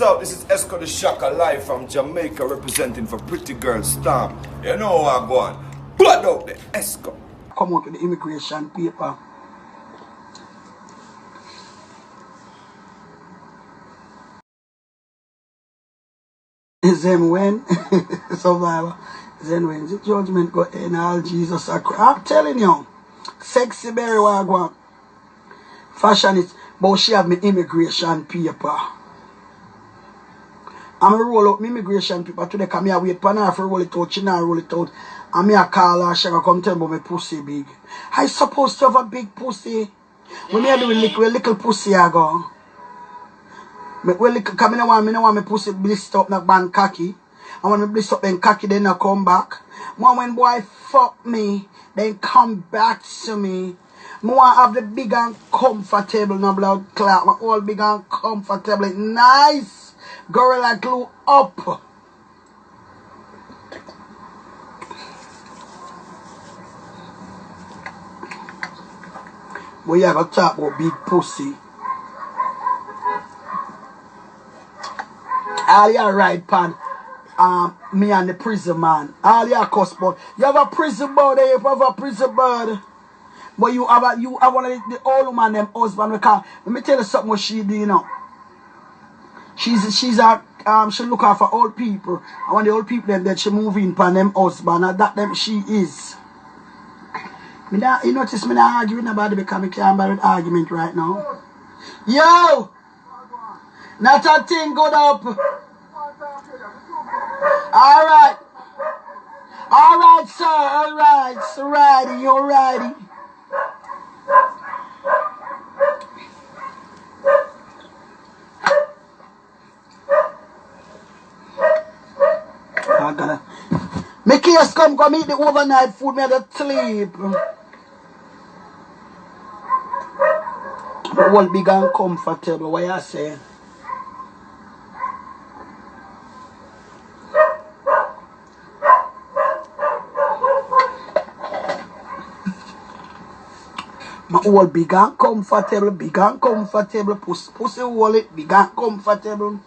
What's up? This is Esco the Shaka live from Jamaica representing for Pretty Girl Storm. You know what I'm going. Blood out there, Esco. Come out with the immigration paper. Is then when survivor. Then when the judgment go in all Jesus I'm telling you, sexy berry wagwan. Fashion it, but she have me immigration paper. I'm going to roll out my immigration paper today because I wait for her to roll it out. She not roll it out. And me a call her, she come tell me my pussy big. I supposed to have a big pussy. When I do a little pussy I go. Because I don't want my pussy blissed up like band cocky. I want me blissed up then cocky then I come back. When boy fuck me, then come back to me. I want to have the big and comfortable, no blood clot. My all big and comfortable. Nice. Gorilla glue up. We are going to talk about big pussy. All you ride pan me and the prison man. All you cuss but you have a prison bird there, you have a prison bird. But you have one of the old woman them husband because let me tell you something what she do, you know. She look after old people. And when the old people them that she move in upon them husband and that them she is. You notice me not arguing about it because I can't bear with argument right now. Yo! Not a thing good up. Alright. Alright, sir. Alright. So righty, you're righty. I gotta make us come eat the overnight food, me to sleep. But all big and comfortable, what you say? My all big and comfortable, pussy wallet, big and comfortable.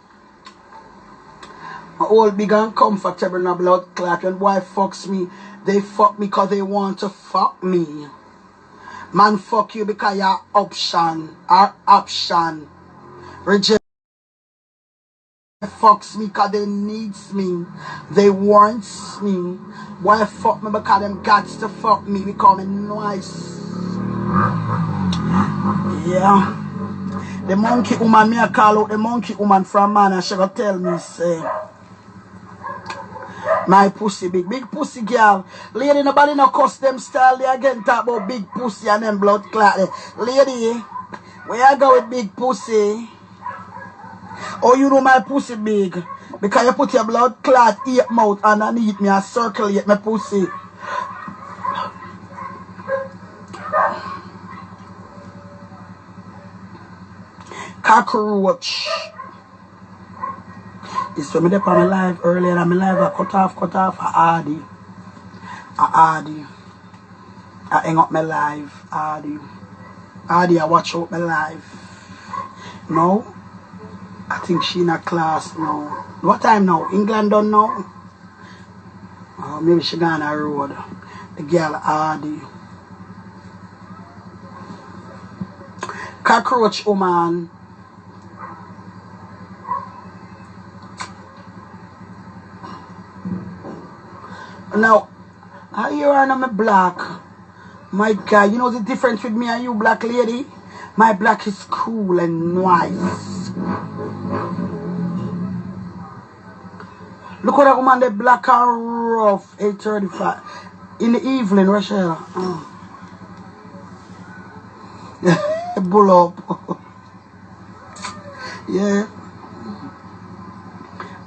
My all big and comfortable in a blood clot. When boy fucks me, they fuck me because they want to fuck me. Man fuck you because your option. Reject fucks me because they needs me. They wants me. Boy fuck me because them gots to fuck me because I'm nice. Yeah. The monkey woman, me I call out the monkey woman from man and she gonna tell me say my pussy big pussy girl. Lady, nobody no cuss them style. They again talk about big pussy and them blood clot. Lady, where I go with big pussy? Oh, you know my pussy big. Because you put your blood clot ear mouth underneath me and circulate my pussy. Cockroach. This when me dey on my live earlier and my live I cut off I hang up my live Hardy I watch out my live. No, I think she in a class now. What time now? England don't know. Maybe she gone on the road. The girl Hardy. Cockroach woman. Now, you are on my black. My God, you know the difference with me and you, black lady? My black is cool and nice. Look at that woman, the black and rough, 8:35. In the evening, Rachel. Bull up. Yeah.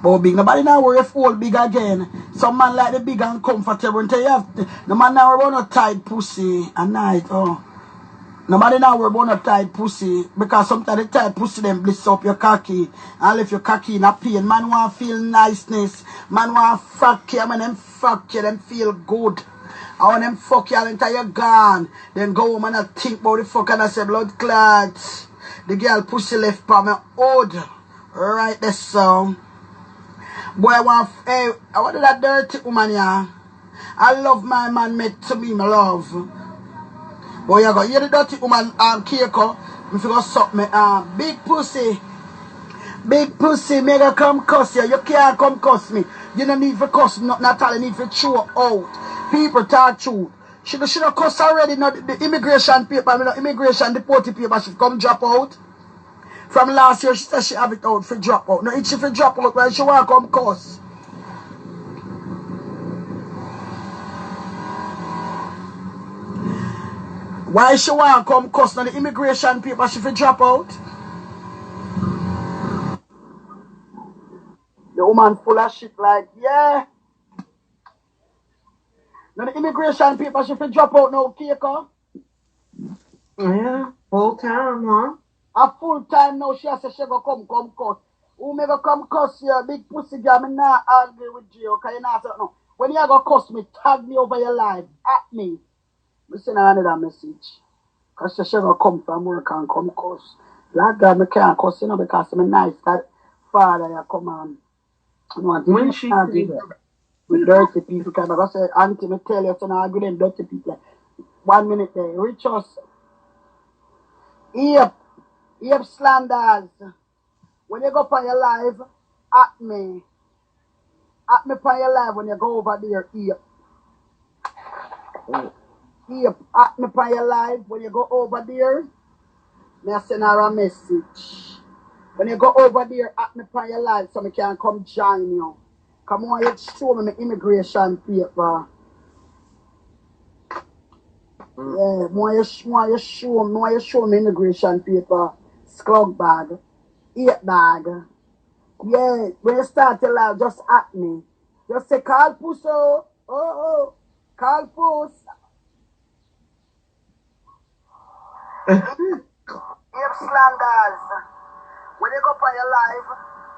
But big, nobody now worry if all big again. Some man like the big and comfortable until you have no man now worry about no tight pussy at night. Nobody now worry about no tight pussy because sometimes the tight pussy them bliss up your cocky and if your cocky in a pain. Man want to feel niceness. Man want to fuck you. Man them fuck you, them feel good. I want them fuck you until you're gone. Then go home and I think about the fuck and I say blood clots. The girl pussy left by my old. Right this song. Boy, I want I wanted that dirty woman, yeah. I love my man made to me, my love. Boy, you go hear the dirty woman Keiko. If you go suck me big pussy. Big pussy, mega come cuss you. You can't come cuss me. You don't need to cuss me, not all. You need to throw out. People talk truth. She have cussed already. Not the immigration paper, the immigration deported paper. She come drop out. From last year, she said she have it out for drop out. No, it's she for drop out when she want come cuss. Why she want come cuss? Now the immigration paper, she for drop out. The woman full of shit like, yeah. Now the immigration paper, she for drop out now, Keiko. Yeah, full time, huh? A full time now, she has said she go come cuss. Who may go come cuss you, big pussy girl, me not argue with you, because you not say no. When you go cuss me, tag me over your life, at me. Me send her another message. Because she go come from work and come cuss. Like God, me can't cuss, you know, because I'm nice. That father, you come on. You know, When she say that? with dirty people, because I say, auntie, me tell you, so now I agree with dirty people. 1 minute there, reach us. Yep, slanders. When you go for your life, at me. At me for your life when you go over there, yep. Yep, at me for your life when you go over there, me I send her a message. When you go over there, at me for your life so me can come join you. Come on, you show me my immigration paper. Yeah, more you show me immigration paper. Sklug bag. 8 bag. Yeah, when you start to laugh, just at me. Just say, call Puss, oh, call Puss. If slanders, when you go for your life,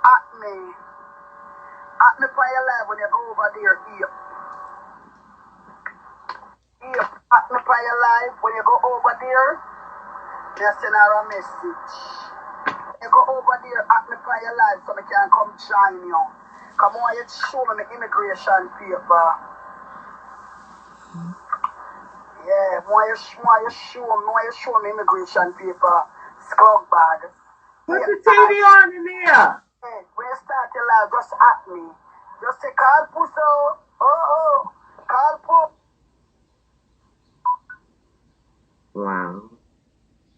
at me. At me for your life when you go over there, at me for your life when you go over there, you send her a message. You go over there, at me for your life so I can come join you. Come on, you show me my immigration paper. Yeah, more you show me immigration paper. Sklug bag. Put the TV on in there. Hey, when you start your life, just at me. Just say, call Puss, oh, call Puss. Wow.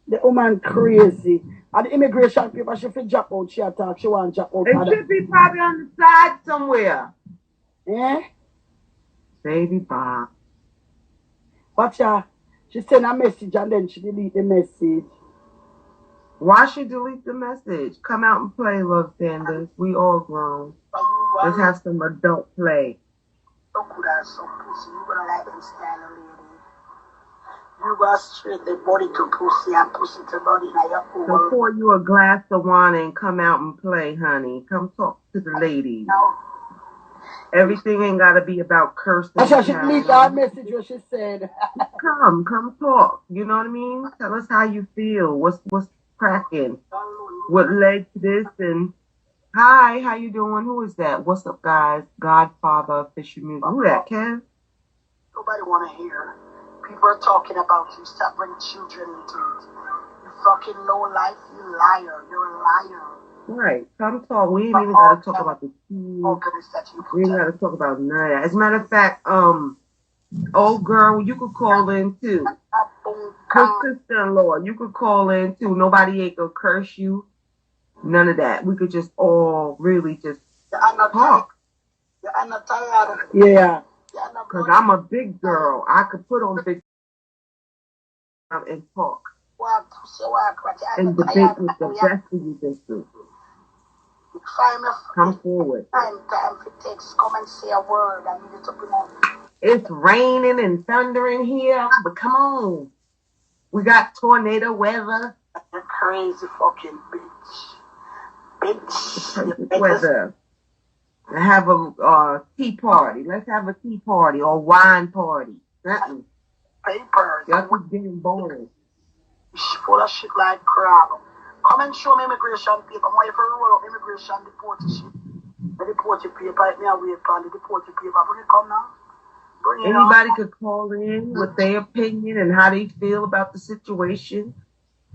The woman crazy. And the immigration paper, she fit drop out. She attack. She want drop out. It should be probably on the side somewhere. Yeah? Baby Bob. Watch her. She send a message and then she delete the message. Why should delete the message? Come out and play, love Saunders. We all grown. Let's have some adult play. So good as some pussy. You gonna like them style lady. You go straight the body to pussy and pussy to body. Now you're So pour you a glass of wine and come out and play, honey. Come talk to the ladies. Everything ain't gotta be about cursing. That's why she deleted our message what she said. Come talk. You know what I mean? Tell us how you feel. What's cracking? What led to this? And hi, how you doing? Who is that? What's up, guys? Godfather Official Music. Who that, Kev? Nobody wanna hear. People are talking about you. Stop bringing children into it. You fucking low life. You liar. You're a liar. Right. Come talk. We ain't even gotta talk about the kids. We ain't gotta talk about none of that. As a matter of fact, old girl, you could call in too. Her sister-in-law, you could call in too. Nobody ain't gonna curse you. None of that. We could just all really just talk. Yeah. Because I'm a big girl. I could put on big and talk. And debate with the best of you can do. Come forward. Come and say a word. I need to promote. It's raining and thundering here, but come on. We got tornado weather. You crazy fucking bitch. Weather. Have a tea party. Let's have a tea party or wine party. Nothing. Papers. Y'all keep getting boring. Full of shit like crap. Come and show me immigration paper. I'm if you roll up immigration deport shit. The deport paper, it me away from the deport paper. Bring it come now. Bring it Anybody on. could call in with their opinion and how they feel about the situation.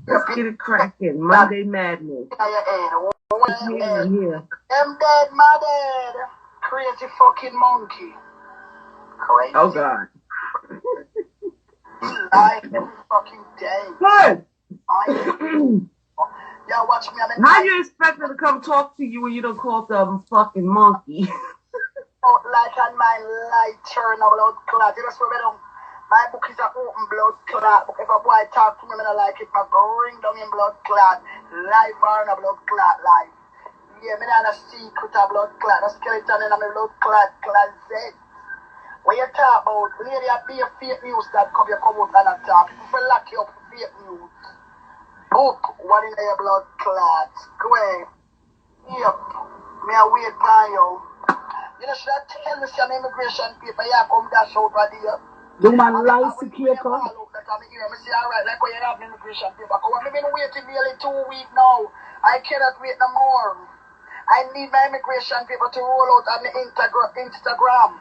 Let's get it cracking. Monday Madness. I'm here. I'm dead, my dad. Crazy fucking monkey. Crazy. Oh, God. Like every fucking day. Good. Yeah, watch me. How you expect her to come talk to you when you don't call them fucking monkey? Like on my light turn of blood clot. You just remember my book is an open blood clot. If a boy talk to me and I like it, I bring down in blood clot. Life or in a blood clot life. Yeah, me not a secret of blood clot. A skeleton in a blood clot closet. When you talk about lady a be a fake news that come out and attack. If you lock you up for fake news. Book one in your blood clot. Go away. Yep. Me a wait for you. You know, should I tell me some immigration paper? Yeah, come dash out right here. The man lies to paper. I say, alright, like when you have immigration paper. Because I've been waiting nearly 2 weeks now. I cannot wait no more. I need my immigration paper to roll out on the Instagram.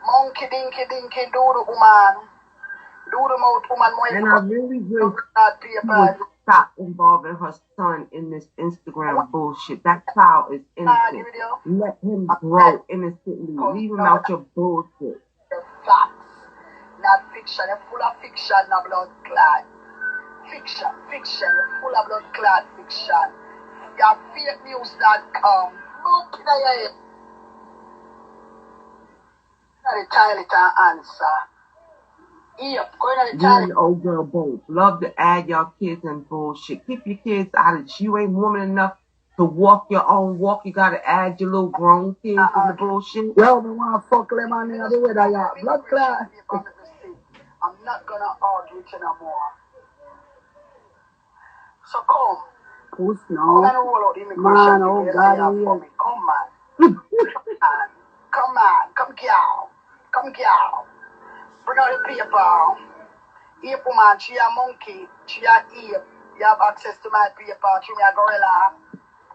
Monkey dinky dinky do the woman. Do the mouth woman. And I really wish she would stop involving her son in this Instagram bullshit. That child is innocent. Let him grow innocently. Leave him out your bullshit. Facts, not fiction. You're full of fiction, not blood clot. Fiction. You're full of blood clot fiction. You're fake news.com. Look in your head. The toilet and answer. Yep, going to the You and toilet. the old girl both love to add y'all kids in bullshit. Keep your kids out of it. You ain't woman enough to walk your own walk. You gotta add your little grown kids in the bullshit. Yo, me want to fuck them on the weather, yeah. Blood clot. I'm not gonna argue with you no more. So come. Puss, no. Come and roll out the immigration. Man, oh God, come man. Come on, come girl. Bring out the paper. Ape woman, she a monkey, she a ape. You have access to my paper, through me a gorilla.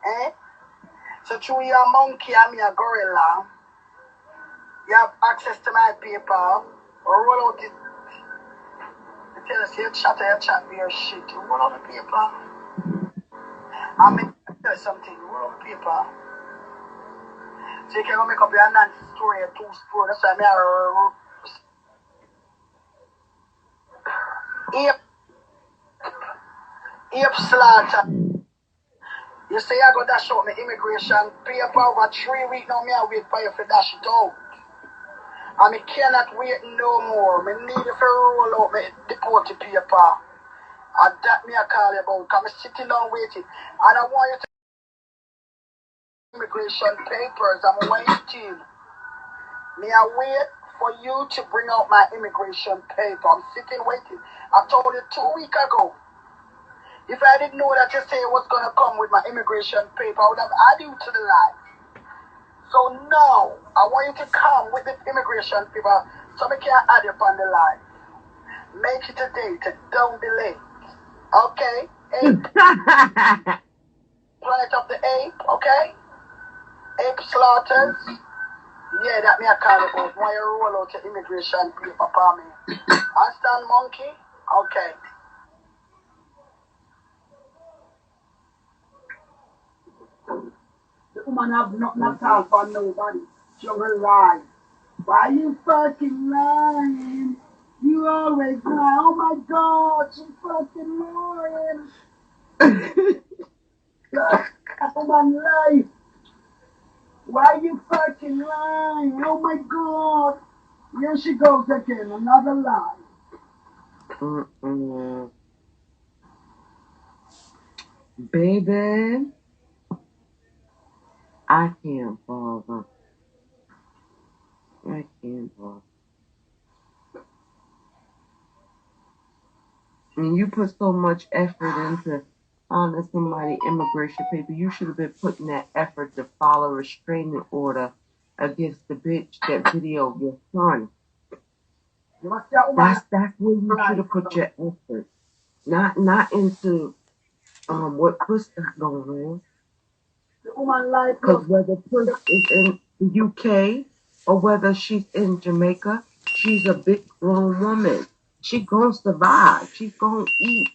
Eh? So through you a monkey and me a gorilla, you have access to my paper. Roll out it. I tell us you chat me your shit. You roll out the paper. I mean, tell you something, roll out the paper. So you can go make up your Nancy story, your 2 story. That's why I Ape slaughter. You say I go dash out my immigration paper over 3 weeks now. Me I wait for you to dash it out. And me cannot wait no more. Me need you to roll out my deport paper. And that me I call you about. Because I'm sitting down waiting. And I want you to immigration papers. I'm waiting. Me I wait for you to bring out my immigration paper. I'm sitting waiting. I told you 2 weeks ago. If I didn't know that you say it was going to come with my immigration paper, I would have added you to the line. So now, I want you to come with the immigration paper so I can add you on the line. Make it a date, don't delay. Okay? Ape. Planet of the ape, okay? Ape slaughters. Yeah, that me a call about. Why you roll out your immigration paper for me? Understand, monkey? Okay. The woman have nothing at all for nobody. She will lie. Why you fucking lying? You always lie. Oh my God, she fucking lying. That woman lie. Why you fucking lying? Oh my God. Here she goes again, another lie. Baby, I can't, Father. I can't, Father. I mean, you put so much effort into finding somebody immigration paper. You should have been putting that effort to file a restraining order against the bitch that videoed your son. That's where you should have put your effort. Not into what Puss got going on. The woman like Because whether Puss is in the UK or whether she's in Jamaica, she's a big grown woman. She gonna survive. She's gonna eat.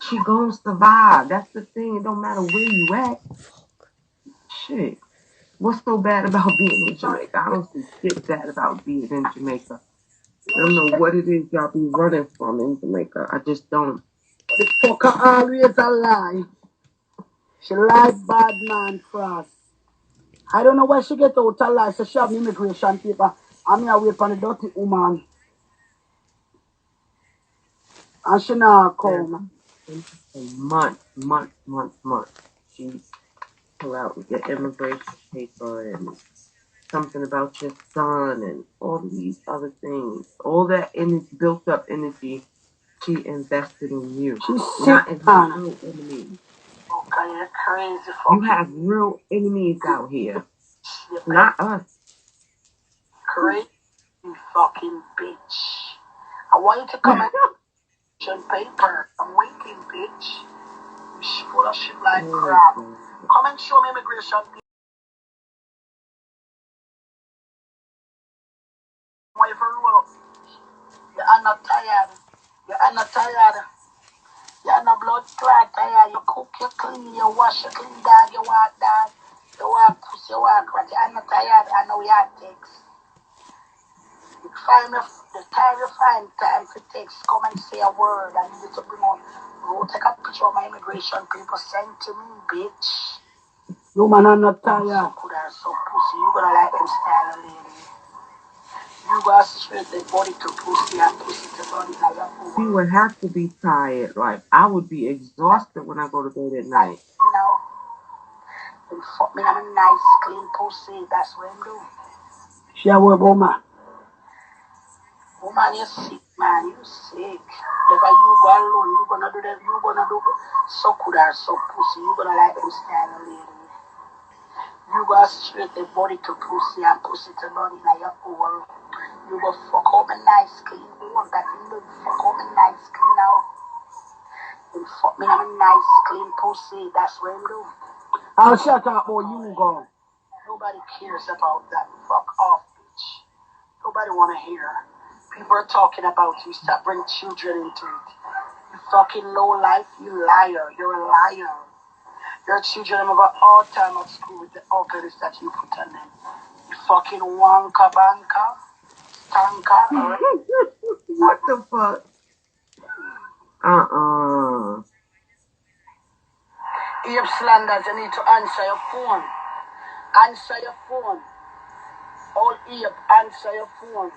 She gonna survive. That's the thing. It don't matter where you at. Shit. What's so bad about being in Jamaica? I don't see shit bad about being in Jamaica. I don't know what it is y'all be running from in Jamaica. I just don't. the fucker always a lie. She lied bad man frost. I don't know where she get out a lie. So she have immigration paper. I'm here wait for the dirty woman. And she not come. Months. She pull out with your immigration paper and something about your son and all these other things. All that built up energy she invested in you. She's Not sick, in her man. real enemies. Okay, you're crazy. You have real enemies out here. Not us. Crazy fucking bitch. I want you to come and immigration paper. I'm waiting, bitch. You full of shit like crap. Come and show me immigration paper. Why you roll up? You're not tired. You're not tired. You're not blood clot tired. You cook, you clean, you wash, you clean dog, you walk dog. You walk puss, you walk rat. You're not tired. I know you have text. You find the time you find time for text, come and say a word. I need you to bring on. Go take a picture of my immigration paper, send to me, bitch. No man, I'm not tired. So could I so pussy? You gonna like them style, lady. You gonna straight the body to pussy and pussy to body like that. She would have to be tired. Like, I would be exhausted when I go to bed at night. You know, and fuck me, I'm a nice, clean pussy. That's what I'm doing. She a work woman. Woman, you're sick, man. You sick. If you go alone, you gonna do that. You gonna do so could I so pussy. You gonna like them style, lady. You go straight the body to pussy and pussy to body like your own. You go fuck up a nice clean one that you look fuck up a nice clean now. And fuck me, I'm a nice clean pussy. That's what I'm doing. I'll shut up or you go. Nobody cares about that. Fuck off, bitch. Nobody wanna hear. People are talking about you. Stop bringing children into it. You fucking low life. You liar. You're a liar. Your children have got all time at school with the uglies that you put on them. You fucking wanka banka. Tanka. What the fuck? Abe Slanders, you need to answer your phone. Answer your phone. All Abe, answer your phone.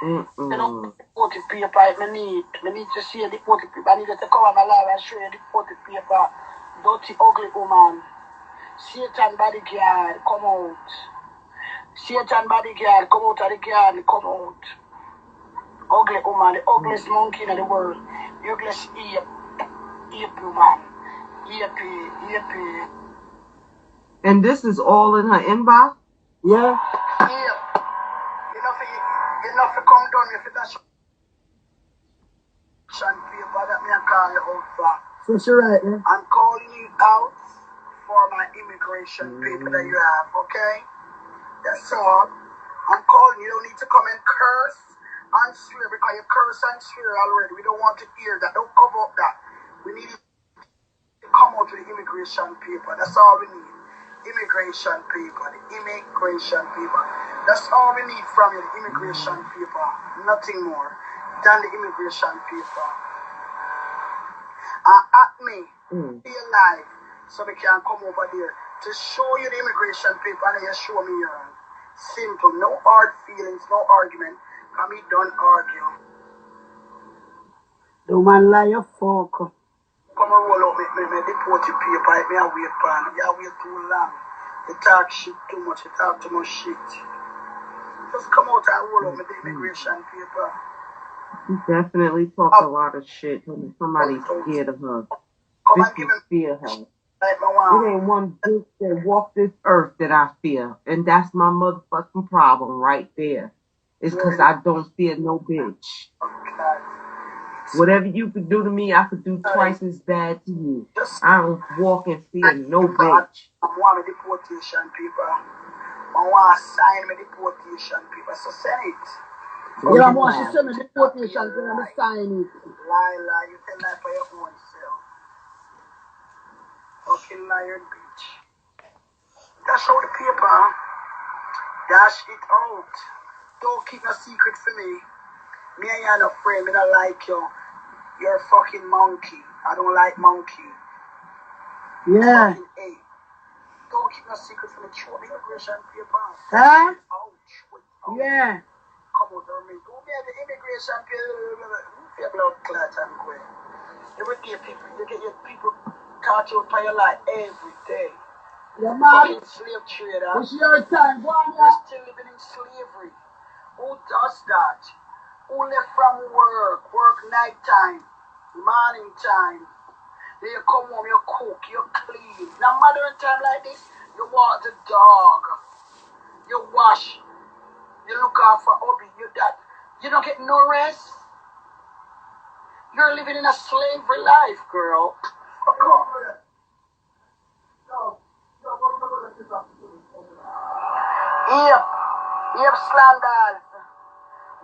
You know, deported paper I need. I need to see a deported paper. I need you to come on my live and show you deported paper. Dirty, ugly woman. Satan bodyguard, come out. Satan bodyguard, come out of the garden, come out. Ugly woman, the ugliest monkey in the world. The ugliest ape woman. Ape. And this is all in her inbox? Yeah. Ape. Enough to come down if it's a paper that me call you out for. So she right, yeah? I'm calling you out for my immigration paper that you have, okay? That's all. I'm calling you. You don't need to come and curse and swear because you curse and swear already. We don't want to hear that. Don't cover up that. We need you to come out with the immigration paper. That's all we need. Immigration paper. The immigration paper. That's all we need from you. The immigration paper. Nothing more than the immigration paper. At me, be alive, so we can come over there to show you the immigration paper and you show me your own. Simple, no hard feelings, no argument. Come me don't argue. The man lie your fuck. Come and roll out me deport your paper, me a wait for you wait too long. You talk shit too much, you talk too much shit. Just come out and roll out me the immigration paper. She definitely talks a lot of shit. Somebody's scared of her. Bitches fear her. It ain't one bitch that walk this earth that I fear. And that's my motherfucking problem right there. It's because I don't fear no bitch. Whatever you could do to me, I could do twice as bad to you. I don't walk in fear no bitch. I want me deportation paper. I want to sign me deportation paper. So send it. Yeah, I want to send me deportation paper. I'm sign it. Lie, you can lie for your own self. Fucking liar, bitch. Dash out the paper. Dash it out. Don't keep no secret for me. Me and you are no friend. Me don't like you. You're a fucking monkey. I don't like monkey. Yeah. Fucking A. Don't keep no secret from the show. Immigration paper. Huh? Ouch. Yeah. Come on, don't make. Don't get the immigration paper. Your blood clot and go. Every day, people, you get your people caught you for your life every day. Yeah, man. Fucking slave trader. It's your time. Go on, you're still living in slavery. Who does that? Who left from work night time, morning time. Then you come home, you cook, you clean. Now modern time like this, you walk the dog, you wash, you look out for hubby, you that. You don't get no rest. You're living in a slavery life, girl. Fuck off. Yep, slanders.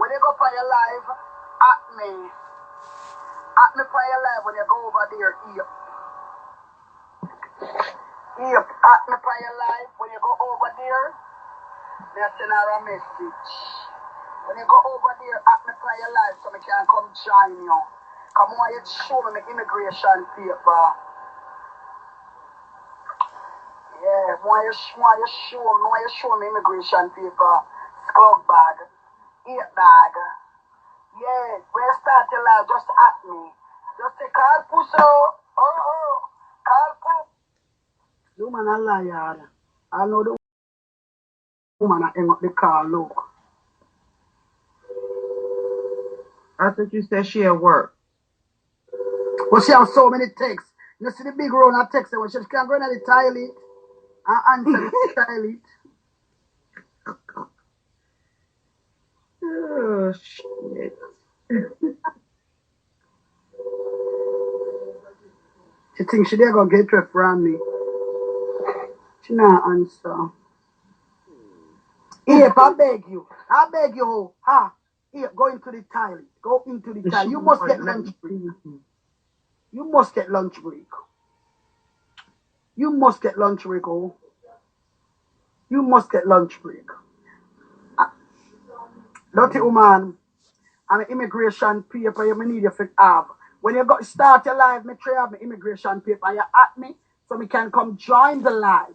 When you go for your life, at me for your life when you go over there, Yep, at me for your life when you go over there, they send her a message. When you go over there, at me for your life so I can come join you. Come on, you show me my immigration paper. Yeah, why you show me immigration paper, scrub bag. 8 bag. Yeah, when you start your life, just at me. Just say, call Puss. Call Puss. The woman a liar. I know the woman a hang up the car, look. I thought you said she at work. But she has so many texts. You see the big round of texts when she can go in the toilet and answer the toilet. Oh, shit. She thinks she there gonna get her from me. She not answer. Here, I beg you. Here, go into the toilet. Go into the toilet. You must get lunch break. You must get lunch break. You must get lunch break, oh. You must get lunch break. Dirty woman. And the immigration paper you need you to have. When you got start your life, me try have my immigration paper. You at me so me can come join the life.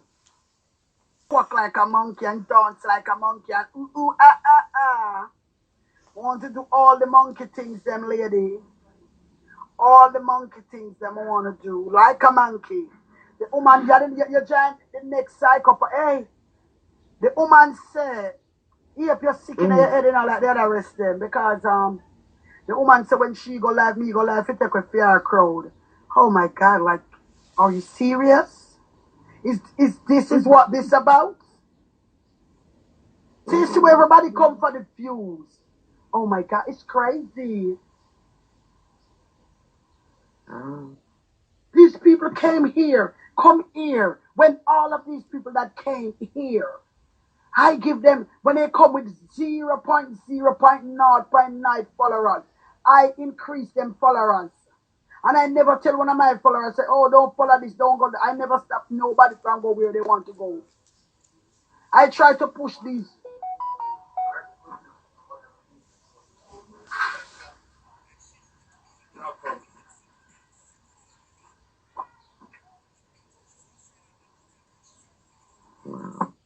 Walk like a monkey and dance like a monkey and Want to do all the monkey things, them lady. All the monkey things them want to do. Like a monkey. The woman, you join the next cycle. Hey, the woman said, if you're sick in your head, you know, like the other rest them. Because the woman said when she go live, me go live, it take a fair crowd. Oh my God, like, are you serious? Is this is what this about? See where everybody come for the views. Oh my God, it's crazy. These people came here, come here. When all of these people that came here, I give them, when they come with 0.0.9 followers, I increase them followers. And I never tell one of my followers, say, oh, don't follow this, don't go. I never stop nobody from go where they want to go. I try to push these.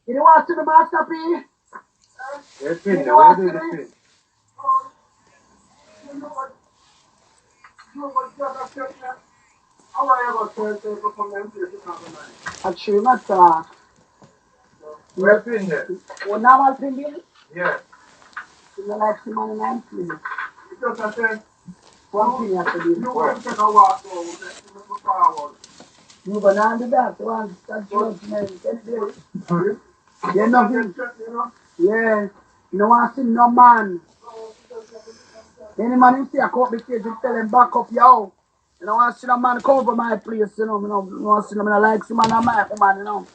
You want to the master P? Yes, Pin. What do you think? Actually, not talk. Where Pin there? What normal Pin there? Yeah. You don't like him on the 9th, please. Because I said, One thing you have to do. you want to take a walk forward. You go down to that, one, that judgment, get there. Yeah, nothing. Yeah. You don't want to see no man. Any man him see I come up the stage and tell him back up, yo. You know, I see a man come over my place, you know, I want to see him, I like see man on my woman, you know.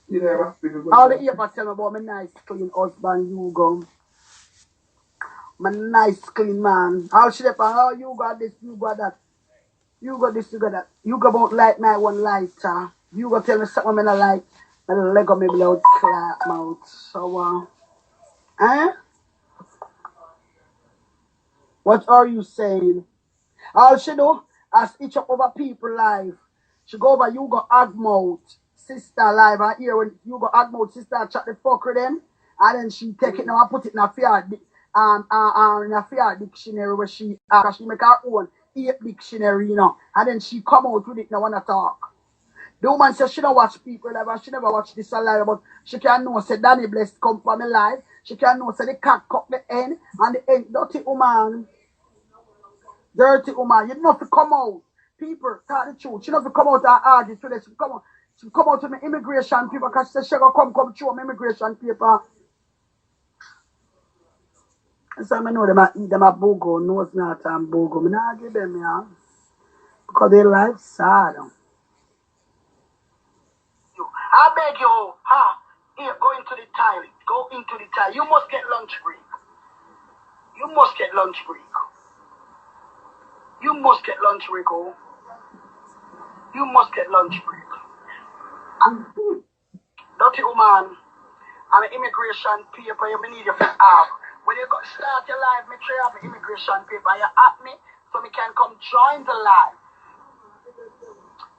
Yeah. All the papers tell me about my nice, clean husband, you go. My nice, clean man. All shit up, oh, you got this, you got that. You got this, you got that. You go about light my one lighter. You go tell me something I like. My leg on me blood clap mouth. So, eh? What are you saying? All she do, as each up over people life. She go over, you go Agmouth, sister live, and here when you go Agmouth, sister chat the fuck with them, and then she take it now and put it in a fair dictionary where she make her own 8 dictionary, you know, and then she come out with it now wanna talk. The woman says she don't watch people live and she never watch this alive, but she can know say Danny Blessed come from me life. She can know say the cat cut the end and the end dirty woman. Dirty woman, you know if you come out. People talk the truth. She know if you come out and argue today. She come out to me immigration people because she said she gonna come through my immigration paper. And so I know them a bogo, nose not and bogo. I not give them yeah. Because their life sad. I beg you, here, go into the toilet. Go into the toilet. You must get lunch break. You must get lunch break. You must get lunch break, oh. You must get lunch break. Dirty woman, I'm an immigration paper you need you to have. When you start your life, make sure you have an immigration paper. You at me so me can come join the life.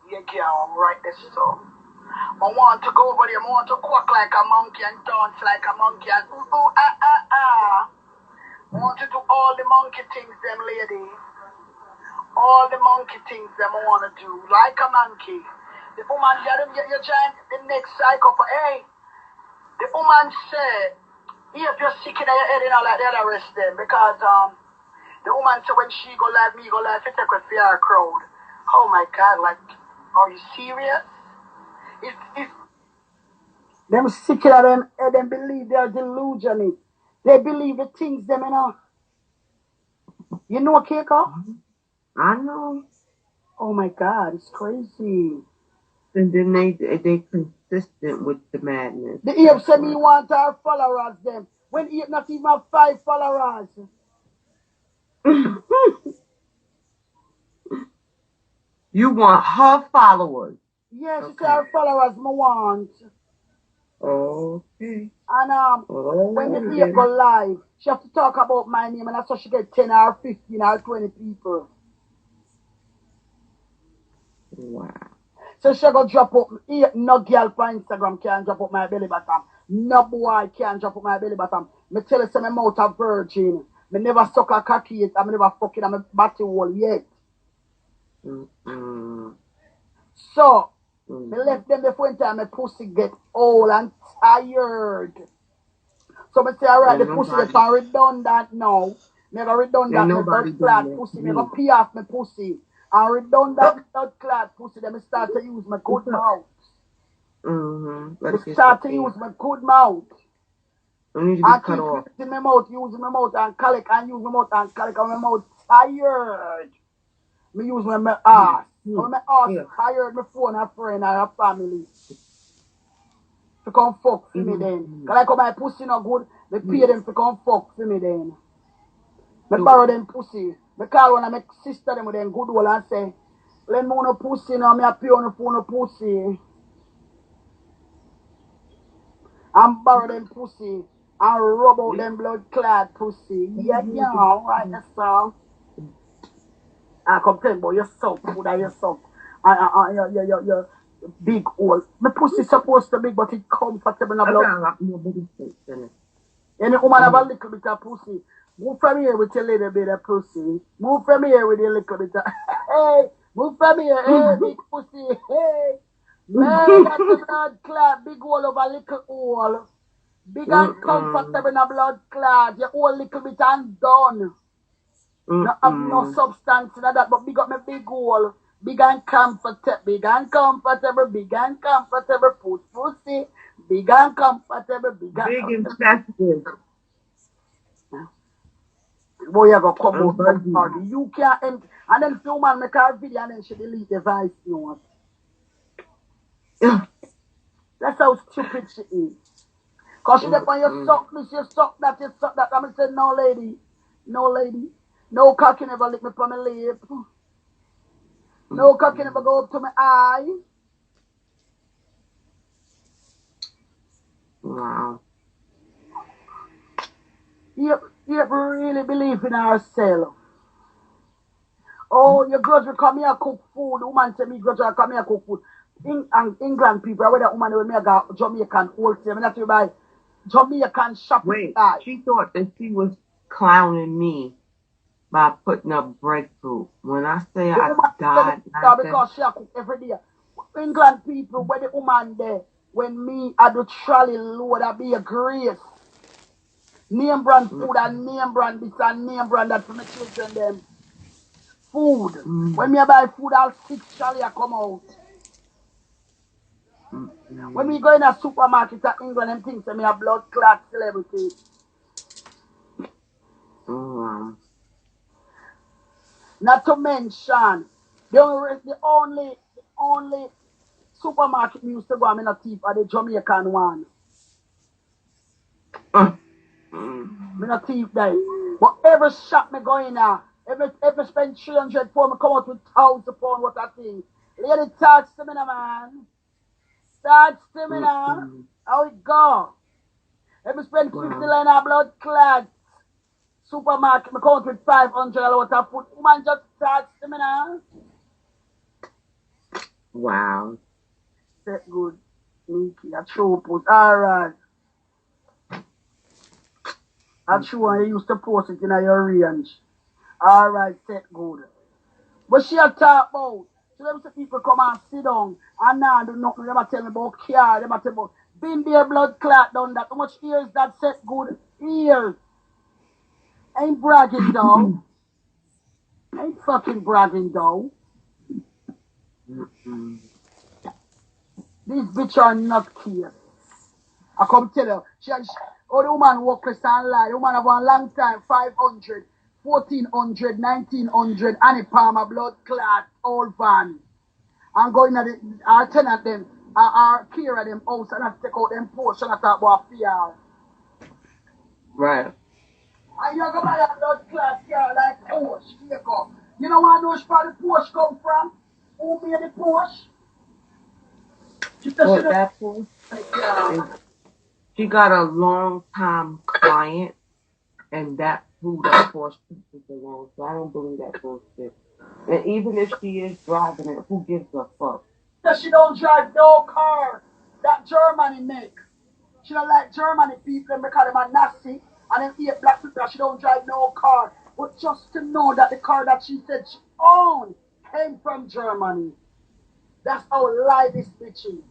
Yeah, girl, right there, so. I want to go over there, I want to quack like a monkey and dance like a monkey and I want to do all the monkey things, them lady. All the monkey things them I want to do, like a monkey. The woman, you join the next cycle for, hey, the woman said, if you're sick in your head, you know, like the other rest them, because the woman said when she go live, me go live, it take a fair crowd. Oh my God, like, are you serious? If them sick of them, them believe they're delusional. They believe the things them, you know. You know, Keiko? I know. Oh my God, it's crazy. And then they consistent with the madness. The Eve said me want our followers them. When Eve not even have 5 followers. You want her followers. Yes, okay. She said our followers me want. Okay. And when the Eve go live, she have to talk about my name and that's how she get 10 or 15 or 20 people. Wow. So she go drop up, no girl for Instagram can drop up my belly bottom. No boy can drop up my belly bottom. Me tell you, say my mouth a virgin. Me never suck a cocky yet. I me never fucking on my body wall yet. So, me left them before time my pussy get old and tired. So me say, alright, the pussy get redundant now. Me go redundant, me blood clot pussy. Me go pee off my pussy. And redundant blood clot pussy, then me start to use my good mouth. Me start to use my good mouth. And keep using my mouth, and colic, and use my mouth and colic, and my mouth tired. Me use my ass. So my ass tired, my phone a friend or a family. To come fuck for me then. Cause like my pussy not good, me pay them to come fuck for me then. Me borrow them pussy. Me call one of my sister them with them good old and say, lend me no pussy now, me a pay on the phone no pussy. And borrow them pussy. And rub out them blood clad pussy. Yeah, right, that's all. I complain about your suck, food and your suck. Your big hole. My pussy supposed to be big, but it comfortable in the blood. Any woman have a little bit of pussy. Move from here with your little bit of pussy. Move from here with your little bit of hey, move from here, hey, big pussy, hey. Man, that's the blood clot, big hole over little hole. Big and comfortable in a blood clot. Your whole little bit and done. Not have no substance in that, but big up my big hole. Big and comfortable, big and comfortable, big and comfortable, pussy. Big and comfortable, big and sensitive. Boy, you go come I'm out from buzzing. party. You can't empty. And then film and make her video and then she delete the voice note. That's how stupid she is. Cause she dep on you suck this, you suck that, you suck that. I'm saying no lady. No lady. No cocky never lick me from my lip. No cocky never go up to my eye. Wow. You really believe in herself. Oh, your grudge will come here cook food. The woman say me grudge will come here cook food. England people, whether woman will make a Jamaican wholesale. I'm not sure by Jamaican shop. Wait, she thought that she was clowning me by putting up breadfruit. When I say The I woman died laughing, because she cook every day. England people, where the woman there, when me I do trolley load, I be a grace. Name brand food and name brand this and name brand that for my children them. Food. When me buy food, all 6 trolley I come out. When we go in a supermarket in England, them things say me a blood clot celebrity. Not to mention, the only supermarket me used to go and me not thief are the Jamaican one. Me not thief there. But every shop me go in there, every spend 300 for me come out with £1,000 worth of thing. Lady talks to me now, man. Talks to me now. How it go? Every spend 50 line of blood clot. Supermarket, me come out with 500 worth of food. Woman just talks to me now. wow. Set good. Nikki, a true put. Alright. A true one you used to post it in your range. Alright, set good. But she a talk about. So them say people come and sit down and now do nothing. Them a tell me about care. Them a tell me about been there blood clot done that. How much ears that set good? Ears. Ain't bragging though. Ain't fucking bragging though. These bitch are not clear. I come tell her, the woman work for and lie. The woman have one long time, 500, 1400, 1900, and a palm of blood clot, old van. And going at our tenant them, our care of them house, and I take out them portion and talk about fear. Right. And you go buy a blood clot car like Porsche, vehicle. You know where those part the Porsche come from? Who made the Porsche? What that for? She got a long time client, and that's who that Porsche pieces belong. So I don't believe that bullshit. And even if she is driving it, who gives a fuck? Because she don't drive no car that Germany make. She don't like Germany people because them are Nazi and them hate black people. She don't drive no car. But just to know that the car that she said she owned came from Germany. That's how lie this bitch is.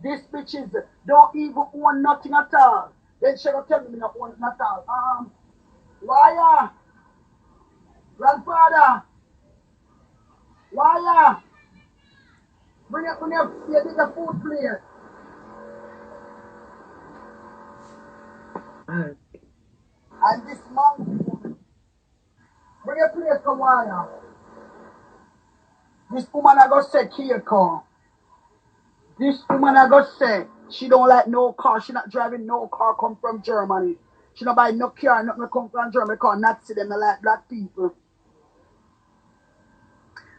This bitch is don't even own nothing at all. Then she will tell me not own nothing at all. Liar, grandfather, liar. Bring up the food plate. And this monkey woman. Bring a plate to wire. This woman I go say Kiyako. This woman I go say she don't like no car. She not driving no car come from Germany. She not buy no car, nothing come from Germany because Nazi them like black people.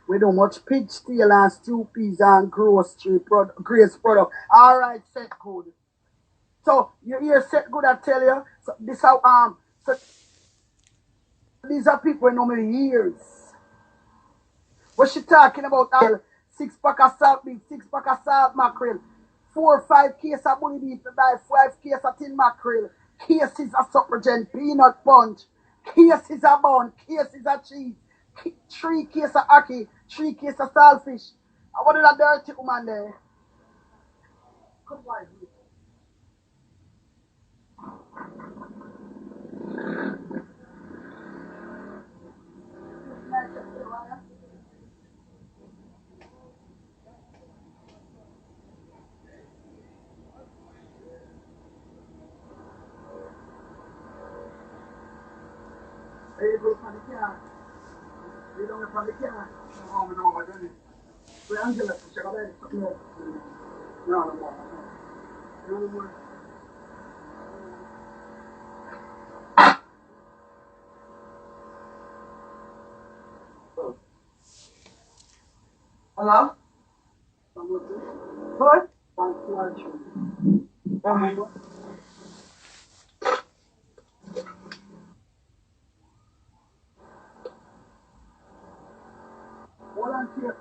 We don't much pig steel and stew peas and grace product. Alright, set good. So you hear set good I tell you. So this how so these are people who know me years. What she talking about? 6 pack of salt beef, 6 pack of salt mackerel, 4 or 5 cases of bully beef, buy 5 cases of tin mackerel, cases of supplement, peanut punch, cases of bun, cases of cheese, 3 cases of ackee, 3 cases of saltfish. I wanted a dirty woman there. Come on. Hey, go for the car. You don't have the car. No, I don't. So Angela, check out that. No. Hello? What? Volunteer.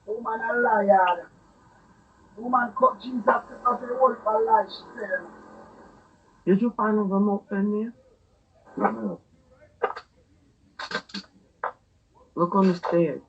Woman a liar. Woman cut Jesus out of the world for life. She said. Did you find a remote in there? Look on the stairs.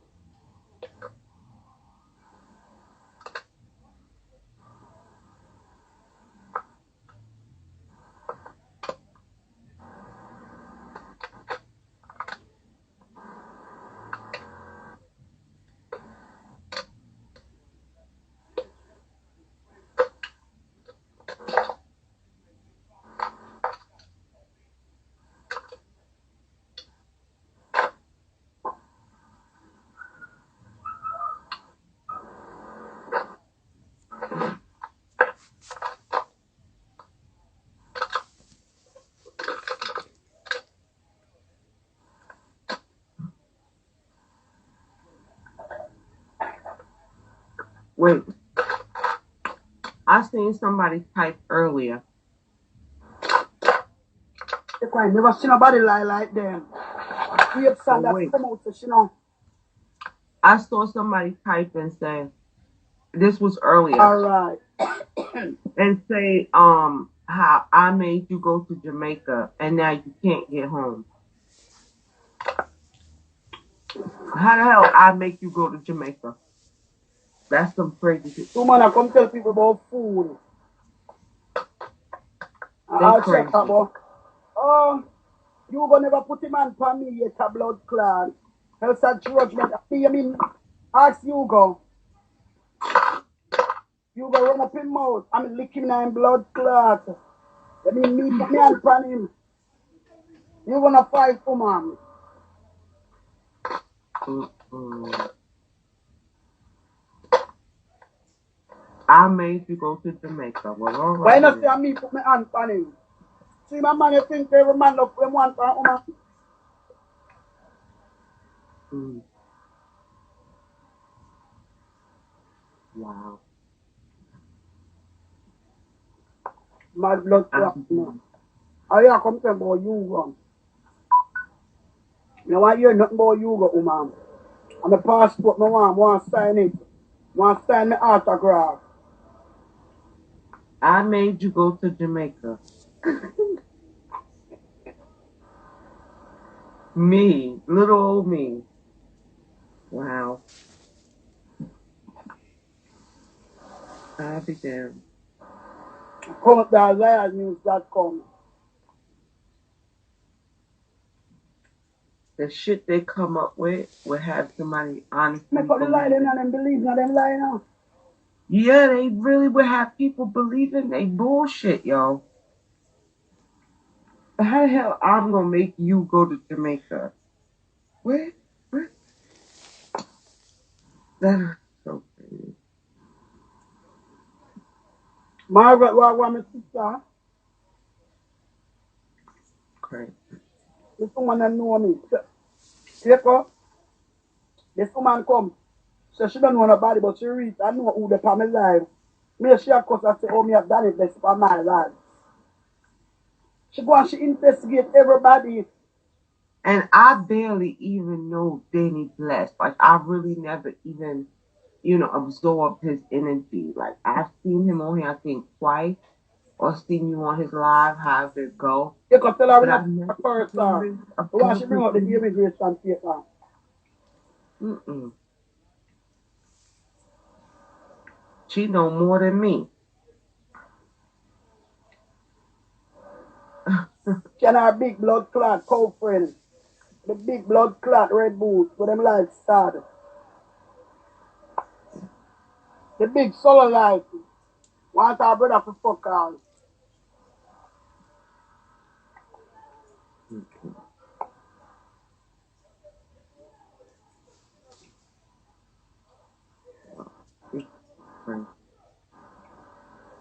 Wait. I seen somebody type earlier. I never seen nobody lie like them. Create son that come out, so she know. I saw somebody type and say, this was earlier. All right. And say, how I made you go to Jamaica and now you can't get home. How the hell I make you go to Jamaica? That's some crazy shit. Woman, I come tell people about food. I'll check about. Oh, you gonna never put him on for me yet, a blood clot. Else a judgment. I mean, ask you go. You go run up him mouth. I'm licking him blood clot. I mean, me put me hand on him. You gonna fight for man. I made you go to Jamaica. Well, all right. Why not say me put my hand on him? See, my man, you think every man love them one for a woman? Wow. My blood clot. I come to about you, go. Now I hear nothing about you, go, woman. And the passport, my mom want to sign it. Want to sign the autograph. I made you go to Jamaica. Me, little old me. Wow. I'll be damned. Come up there, liarnews.com. The shit they come up with will have somebody honestly Make up the lie, them and them believe, now them lie now. Yeah, they really would have people believing they bullshit, yo. How the hell I'm gonna make you go to Jamaica? Where? That's so crazy. Margaret, what want my sister? Crazy. This woman don't know me. Take her. This woman come. So she don't know nobody, but she read. I know who the family life. Me, she of course I say, oh, me have done it best for my life. She go and she investigate everybody. And I barely even know Danny Bless. Like, I really never even, absorbed his energy. Like, I've seen him on here, I think, twice. Or seen you on his live, however it go. You can tell her But I've we're never not first, sir. Why she bring out the immigration paper? Mm-mm. She know more than me. Can our big blood clot cow friend, the big blood clot red boot, for them lights started. The big solar light. Want our brother to fuck all.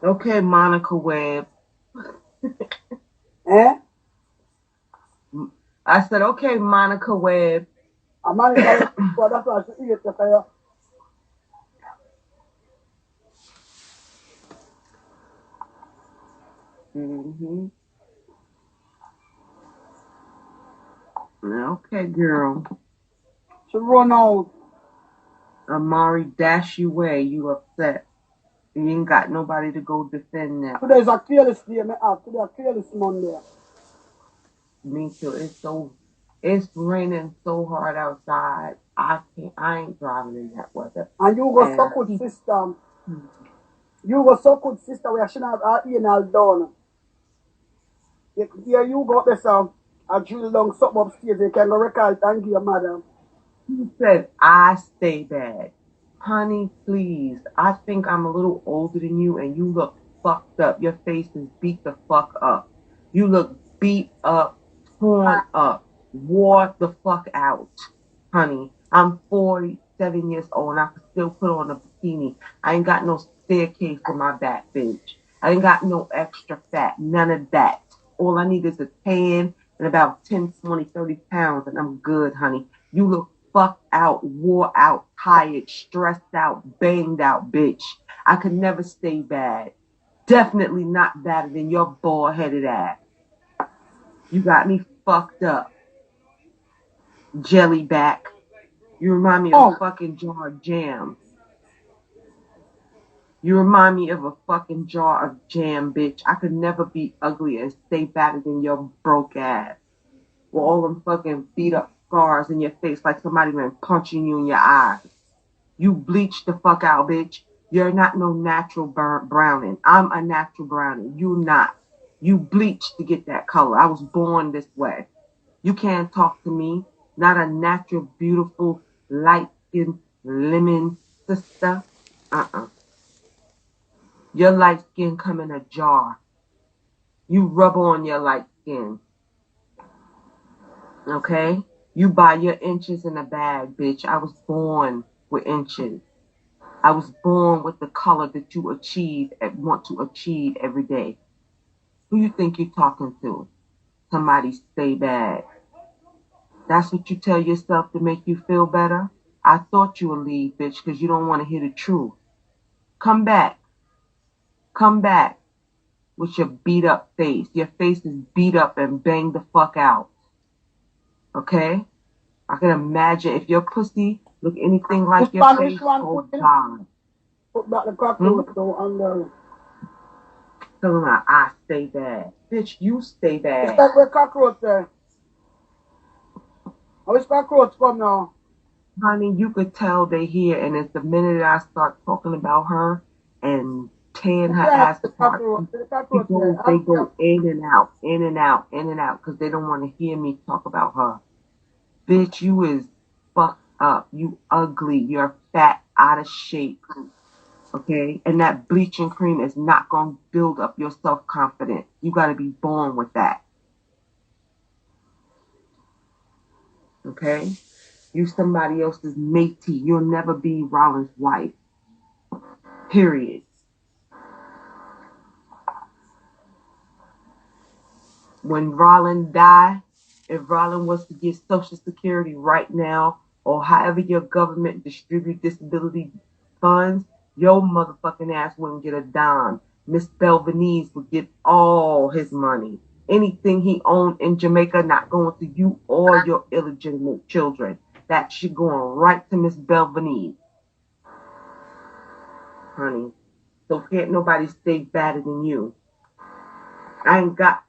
Okay, Monica Webb. Eh? I said, okay, Monica Webb. A Monica Webb, that's why she eat the fire. Mm-hmm. Okay, girl. She run out. Amari dash you away. You upset. You ain't got nobody to go defend that. Today's a careless day, me have. Today a careless Monday. Me too. It's raining so hard outside. I ain't driving in that weather. And you go so good, sister. You go so good, sister. We shouldn't have our ear all done. Here you go this I drill down something upstairs. You can go record and give your mother. You said I stay bad. Honey, please. I think I'm a little older than you and you look fucked up. Your face is beat the fuck up. You look beat up, torn up, wore the fuck out. Honey, I'm 47 years old and I can still put on a bikini. I ain't got no staircase in my back, bitch. I ain't got no extra fat. None of that. All I need is a tan and about 10, 20, 30 pounds and I'm good, honey. You look fucked out, wore out, tired, stressed out, banged out, bitch. I could never stay bad. Definitely not better than your bald-headed ass. You got me fucked up. Jellyback. You remind me of a fucking jar of jam. You remind me of a fucking jar of jam, bitch. I could never be ugly and stay better than your broke ass. With all them fucking beat up scars in your face like somebody been punching you in your eyes. You bleach the fuck out, bitch. You're not no natural browning. I'm a natural browning. You not. You bleached to get that color. I was born this way. You can't talk to me. Not a natural, beautiful, light-skinned lemon sister. Your light skin come in a jar. You rub on your light skin. Okay? You buy your inches in a bag, bitch. I was born with inches. I was born with the color that you achieve and want to achieve every day. Who you think you're talking to? Somebody stay bad. That's what you tell yourself to make you feel better? I thought you would leave, bitch, because you don't want to hear the truth. Come back. Come back with your beat up face. Your face is beat up and banged the fuck out. Okay? I can imagine if your pussy look anything like your face, oh God. Put back the cockroach though under. Tell them I stay bad. Bitch, you stay bad. It's like where cockroach there. How is cockroach from now? Honey, you could tell they here, and it's the minute I start talking about her and tearing her ass apart, they go in and out, in and out, in and out, because they don't want to hear me talk about her. Bitch, you is fucked up. You ugly. You're fat, out of shape. Okay? And that bleaching cream is not going to build up your self-confidence. You got to be born with that. Okay? You somebody else's matey. You'll never be Rollins' wife. Period. When Rollin died, if Rollin was to get Social Security right now, or however your government distribute disability funds, your motherfucking ass wouldn't get a dime. Miss Belvanese would get all his money. Anything he owned in Jamaica not going to you or your illegitimate children. That shit going right to Miss Belvanese. Honey. So can't nobody stay better than you. I ain't got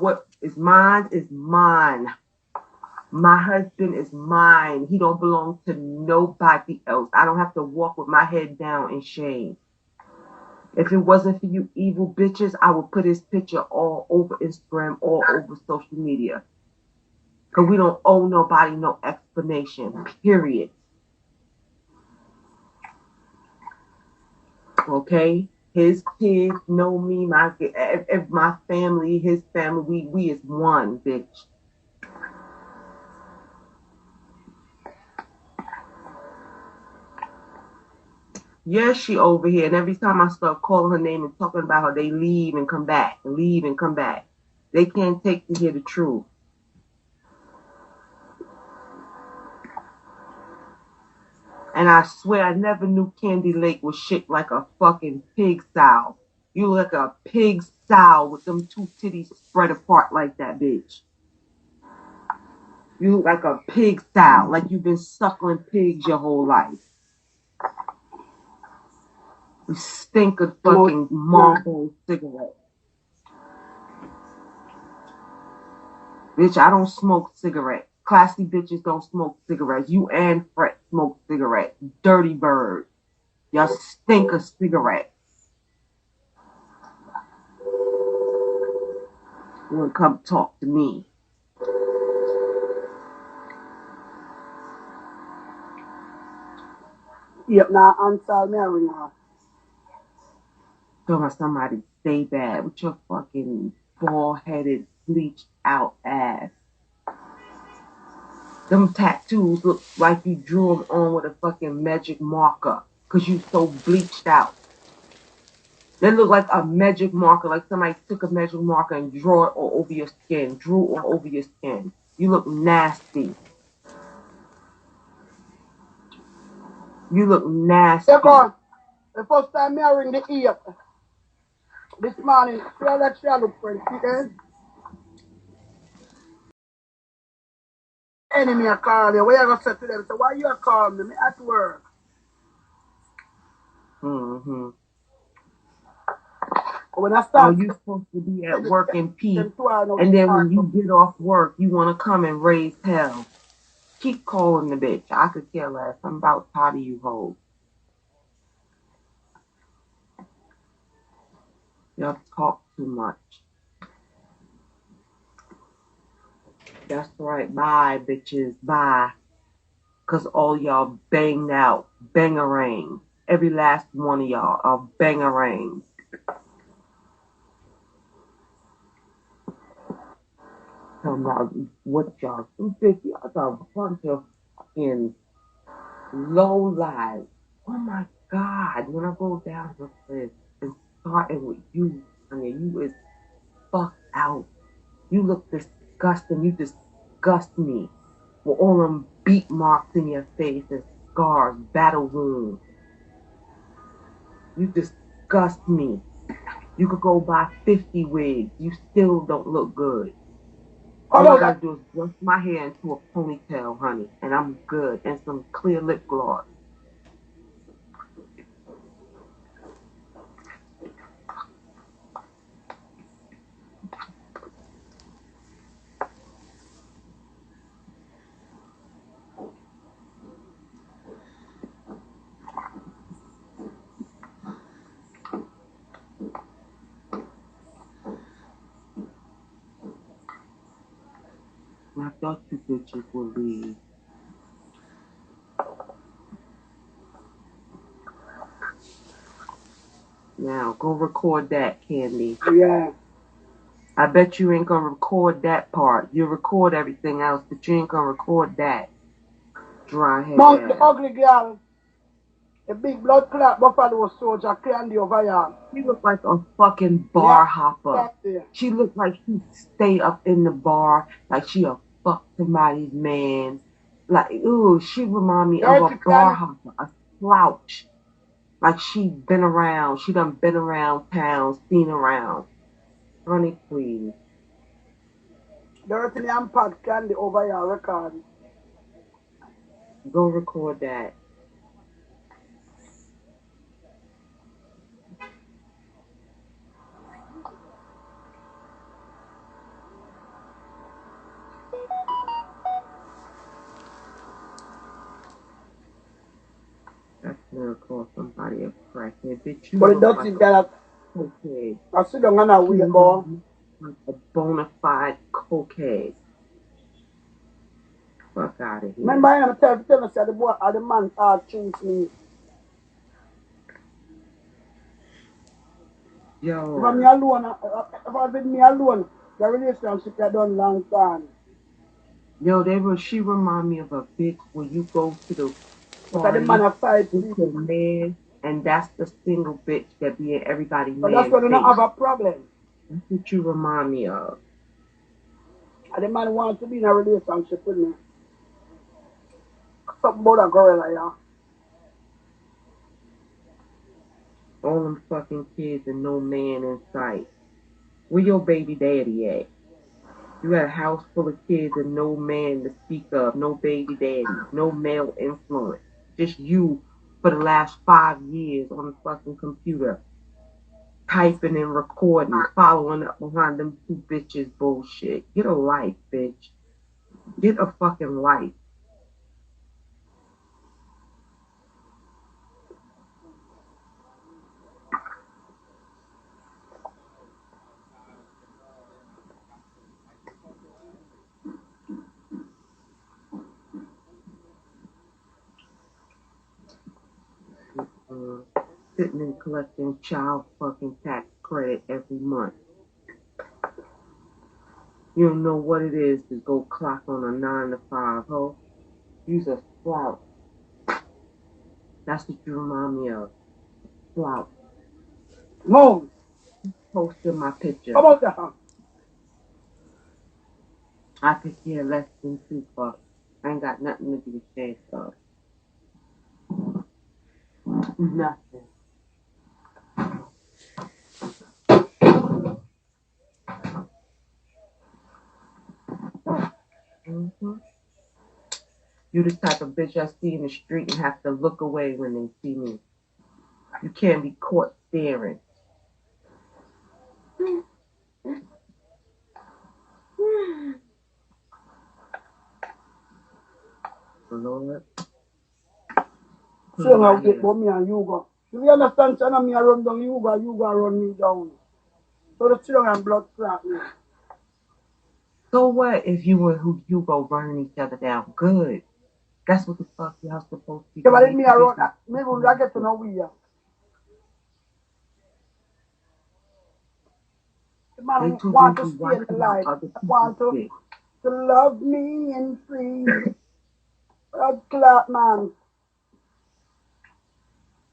what is mine is mine. My husband is mine. He don't belong to nobody else. I don't have to walk with my head down in shame. If it wasn't for you evil bitches, I would put his picture all over Instagram, all over social media. Because we don't owe nobody no explanation, period. Okay? His kids know me, my family, his family, we is one, bitch. Yes, she over here, and every time I start calling her name and talking about her, they leave and come back, and leave and come back. They can't take to hear the truth. And I swear I never knew Candy Lake was shaped like a fucking pig sow. You look like a pig sow with them two titties spread apart like that, bitch. You look like a pig sow, like you've been suckling pigs your whole life. You stink of fucking Marlboro cigarettes. Bitch, I don't smoke cigarettes. Classy bitches don't smoke cigarettes. You and Fred smoke cigarettes. Dirty bird. Y'all stink of cigarettes. You wanna come talk to me. Yep, now answer me a ring her. Talking about somebody stay bad with your fucking bald-headed, bleached out ass. Them tattoos look like you drew them on with a fucking magic marker because you so bleached out. They look like a magic marker, like somebody took a magic marker and drew it all over your skin, drew all over your skin. You look nasty. You look nasty. Yeah, go. The first time I ring the ear this morning, feel like she look for it. Enemy I call you. What you gonna say to them? So why you call me? Me at work. Mm-hmm. When I Oh, start you supposed to be at work in peace, them 2 hours and then when you get off work, you want to come and raise hell. Keep calling the bitch. I could care less. I'm about tired of you hoes. Y'all talk too much. That's right. Bye, bitches. Bye. Because all y'all banged out. Bangarang. Every last one of y'all are bangarang. Talking about what y'all do. Y'all a bunch of fucking low lives. Oh my God. When I go down the list and starting with you, honey, you is fucked out. You look disgusting. You disgust me. With all them beat marks in your face and scars, battle wounds. You disgust me. You could go buy 50 wigs. You still don't look good. All I gotta do is brush my hair into a ponytail, honey, and I'm good. And some clear lip gloss. I thought you bitches would leave. Now, go record that, Candy. Yeah. I bet you ain't gonna record that part. You record everything else, but you ain't gonna record that. Dry hair. Monk, the ugly girl, the big blood clot buffalo soldier, Candy over here. She looked like a fucking bar hopper. She looked like she stay up in the bar, like she a fuck somebody's man. Like, ooh, she remind me of a bar hopper, a slouch. Like she been around, she done been around town, seen around. Honey, please. Dirty and Pat Candy over here recording. Go record that. bitch, you But it look does like it that cokehead. I sit down and I wait, boy. Like a bona fide cokehead. Fuck out of here. Remember, I am tell us that the boy, the man choose me. Yo. If I'm me alone, if I'm with me alone, the relationship I done long time. Yo, she remind me of a bitch when you go to the But the party man of fight with people. your man, and that's the single bitch that be in everybody's But that's man why they don't face. have a problem. That's what you remind me of. And the man wants to be in a relationship with me. Something about a girl like that. All them fucking kids and no man in sight. Where your baby daddy at? You got a house full of kids and no man to speak of, no baby daddy, no male influence. Just you for the last 5 years on the fucking computer, typing and recording, following up behind them 2 bitches bullshit. Get a life, bitch. Get a fucking life. Sitting and collecting child fucking tax credit every month. You don't know what it is to go clock on a 9 to 5, ho. Use a slouch. That's what you remind me of. Slouch. Move. Posted my picture. Come out there. I could care less than 2 fucks. I ain't got nothing to be ashamed of. Nothing. Mm-hmm. You the type of bitch I see in the street and have to look away when they see me. You can't be caught staring. Lord. So now wait for me and you go. Do you understand? So now me I run down you go run me down. So the children and blood clot me. So what if you and who you go burn each other down? Good. That's what the fuck y'all supposed to be Yeah, but doing. me I run, me will I get to know we are. The man They too want to busy stay in the wiping out life, other people's want to shit. love me and free. Blood clot man.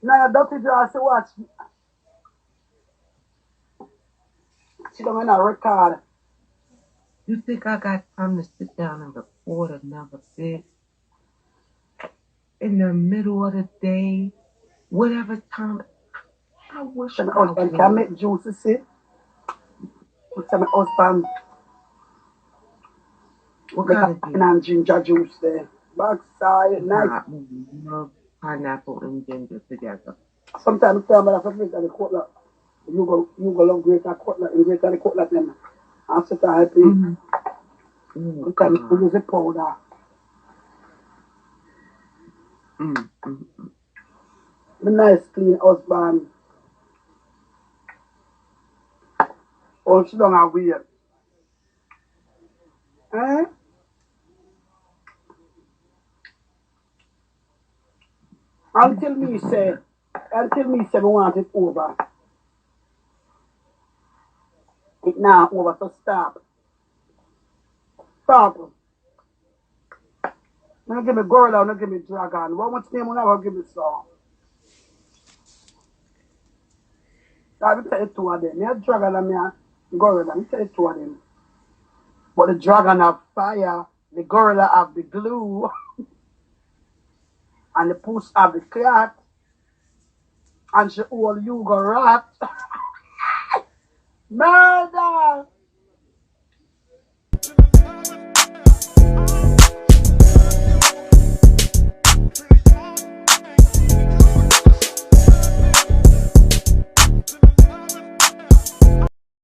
Now Dr. Josh watch. Sit down in a record. You think I got time to sit down and record another bitch? In the middle of the day, whatever time. I wish So my I husband can would. make juices, see? So my husband What make kind a of pine juice? and ginger juice there. Backside, nice. I love pineapple and ginger together. Sometimes I tell me that I forget the cutlet. You go love greater cutlet and greater the cutlet then. And sit and help you. Mm-hmm. Oh, Sometimes you God. use the powder. Mm-hmm. The nice clean husband. All sit down and wait. Eh? Until me say me want it over. It now over, so stop. Stop. Don't give me gorilla, don't give me dragon. What much name will never give me so? I will tell you 2 of them. Me a dragon and me a gorilla. Me tell you 2 of them. But the dragon have fire, the gorilla have the glue, and the puss have the cloth, and she all you go rat. Murder!